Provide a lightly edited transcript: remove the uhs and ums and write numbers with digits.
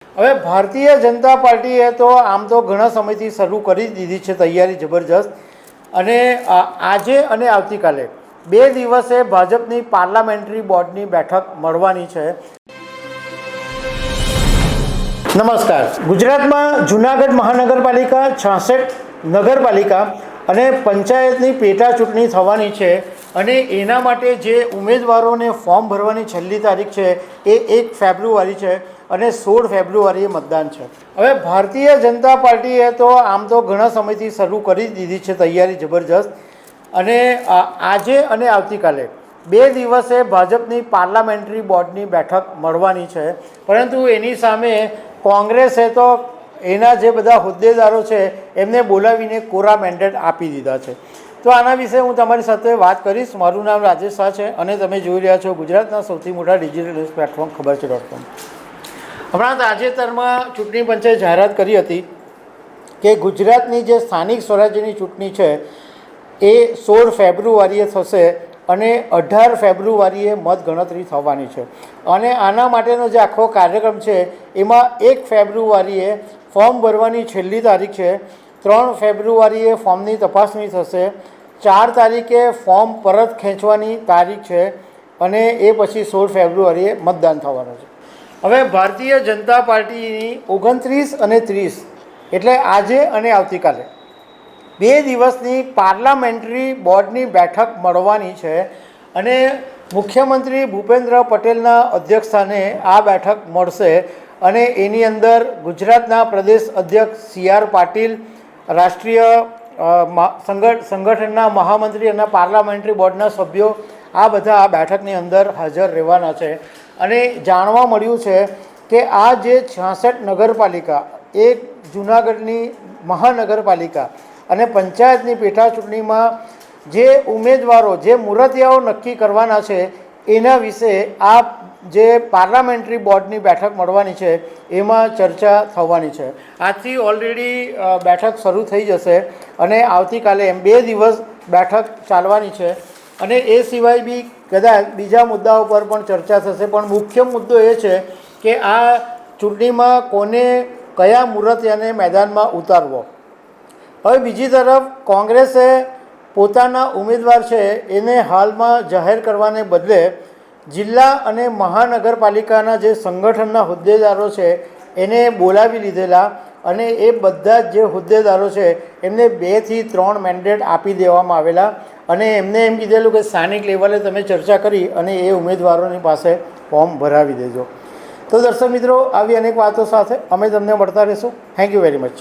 હવે ભારતીય જનતા પાર્ટીએ તો આમ તો ઘણા સમયથી શરૂ કરી દીધી છે તૈયારી જબરજસ્ત, અને આજે અને આવતીકાલે 2 દિવસે ભાજપની પાર્લામેન્ટરી બોર્ડની બેઠક મળવાની છે. નમસ્કાર. ગુજરાતમાં જૂનાગઢ મહાનગરપાલિકા, 66 નગરપાલિકા અને પંચાયતની પેટા ચૂંટણી થવાની છે, અને એના માટે જે ઉમેદવારોને ફોર્મ ભરવાની છેલ્લી તારીખ છે એ 1 ફેબ્રુઆરી છે અને 16 ફેબ્રુઆરીએ મતદાન છે. હવે ભારતીય જનતા પાર્ટીએ તો આમ તો ઘણા સમયથી શરૂ કરી દીધી છે તૈયારી જબરજસ્ત, અને આજે અને આવતીકાલે 2 દિવસે ભાજપની પાર્લામેન્ટરી બોર્ડની બેઠક મળવાની છે. પરંતુ એની સામે કોંગ્રેસે તો એના જે બધા હોદ્દેદારો છે એમને બોલાવીને કોરા મેન્ડેટ આપી દીધા છે. તો આના વિશે હું તમારી સાથે વાત કરીશ. મારું નામ રાજેશ શાહ છે અને તમે જોઈ રહ્યા છો ગુજરાતના સૌથી મોટા ડિજિટલ ન્યૂઝ પ્લેટફોર્મ ખબર છે.com. હમણાં તાજેતરમાં ચૂંટણી પંચે જાહેરાત કરી હતી કે ગુજરાતની જે સ્થાનિક સ્વરાજ્યની ચૂંટણી છે એ 16 ફેબ્રુઆરીએ થશે અને 18 ફેબ્રુઆરીએ મતગણતરી થવાની છે. અને આના માટેનો જે આખો કાર્યક્રમ છે એમાં 1 ફેબ્રુઆરીએ ફોર્મ ભરવાની છેલ્લી તારીખ છે, 3 ફેબ્રુઆરીએ ફોર્મની તપાસણી થશે, 4 તારીખે ફોર્મ પરત ખેંચવાની તારીખ છે અને એ પછી 16 ફેબ્રુઆરીએ મતદાન થવાનું છે. હવે ભારતીય જનતા પાર્ટીની 29 અને 30 એટલે આજે અને આવતીકાલે 2 દિવસની પાર્લામેન્ટરી બોર્ડની બેઠક મળવાની છે, અને મુખ્યમંત્રી ભૂપેન્દ્ર પટેલના અધ્યક્ષસ્થાને આ બેઠક મળશે. અને એની અંદર ગુજરાતના પ્રદેશ અધ્યક્ષ CR પાટીલ, રાષ્ટ્રીય સંગઠનના મહામંત્રી અને પાર્લામેન્ટરી બોર્ડના સભ્યો આ બધા આ બેઠકની અંદર હાજર રહેવાના છે. અને જાણવા મળ્યું છે કે આ જે 66 નગરપાલિકા, એક જૂનાગઢની મહાનગરપાલિકા અને પંચાયતની પેટા ચૂંટણીમાં જે ઉમેદવારો, જે મુરતિયાઓ નક્કી કરવાના છે એના વિશે આ જે પાર્લામેન્ટરી બોર્ડની બેઠક મળવાની છે એમાં ચર્ચા થવાની છે. આજથી ઓલરેડી બેઠક શરૂ થઈ જશે અને આવતીકાલે એમ 2 દિવસ બેઠક ચાલવાની છે. અને એ સિવાય બી કદાચ બીજા મુદ્દાઓ પર પણ ચર્ચા થશે, પણ મુખ્ય મુદ્દો એ છે કે આ ચૂંટણીમાં કોને કયા મુરતિયાને મેદાનમાં ઉતારવો. હવે બીજી તરફ કોંગ્રેસે પોતાના ઉમેદવાર છે એને હાલમાં જાહેર કરવાને બદલે જિલ્લા અને મહાનગરપાલિકાના જે સંગઠનના હોદ્દેદારો છે એને બોલાવી લીધેલા, અને એ બધા જ જે હોદ્દેદારો છે એમને 2 થી 3 મેન્ડેટ આપી દેવામાં આવેલા, અને એમને એમ કીધેલું કે સ્થાનિક લેવલે તમે ચર્ચા કરી અને એ ઉમેદવારોની પાસે ફોર્મ ભરાવી દેજો. તો દર્શક મિત્રો, આવી અનેક વાતો સાથે અમે તમને મળતા રહીશું. Thank you very much.